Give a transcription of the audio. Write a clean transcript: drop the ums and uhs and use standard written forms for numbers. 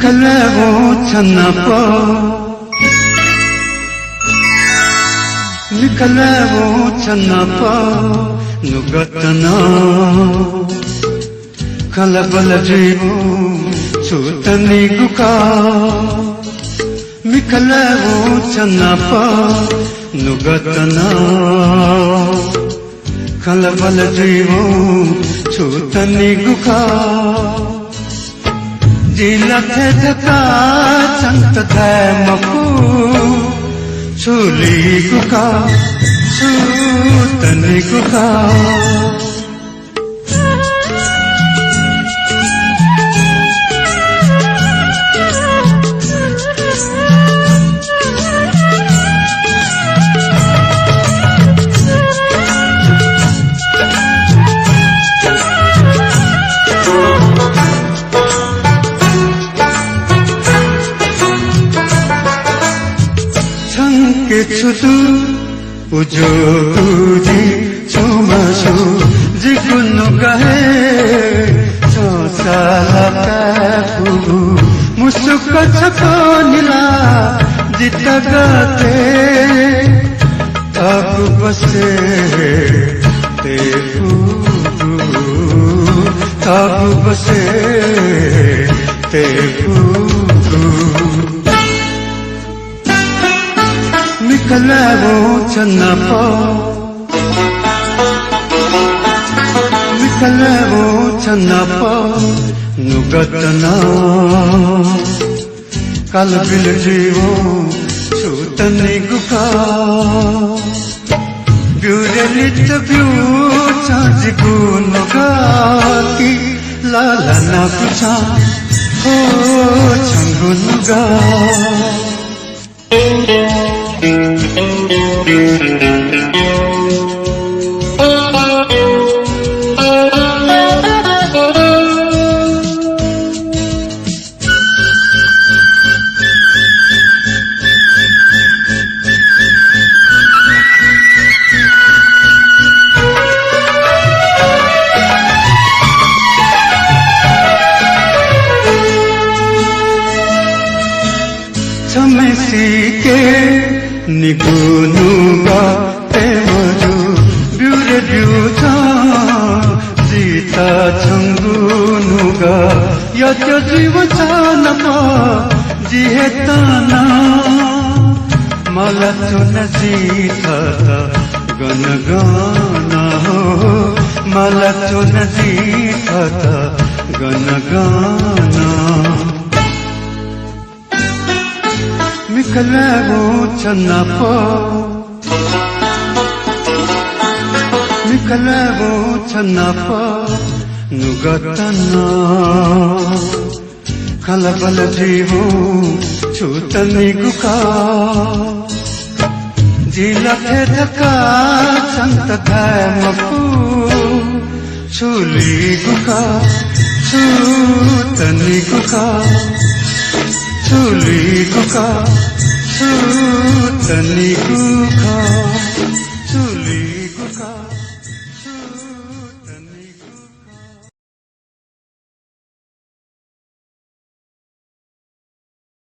미칼레고 찬나빠 미칼레고 찬나빠 누가타나 칼라발라지고 수타니구카 미칼레고 찬나빠 누가타나 칼라발라지고 수타니구카 जिला थे धका संत थे मकू छुली गुका छूतनी गुका छुतु उजोजी छुमासु जिकुनु कहे छोसाला काकु मुसुक छको निला जिता गाते अब बसे तेकु अब बसे तेकु 미칼레고 찬나빠 미칼레고 찬나빠 누가타나 칼빌지고 수타니구카 뷰레리트 뷰 차지고 누가티 라라나 구차 호 창구 누가 छमेसीके निगुनुगा तेमजु ब्यूरे ब्यूचा जीता छंगुनुगा यत्य जीवचा नमा जिहेताना मला चुन जीता गनगाना हो मला चुन जीता गनगाना 미칼레고 찬나빠 미칼레고 찬나빠 누가타나 칼라발라지고 추타니구카 지라테 धका संत थे मकू छुलीगुका छूतनिगुका छुलीगुका छूतनिगुका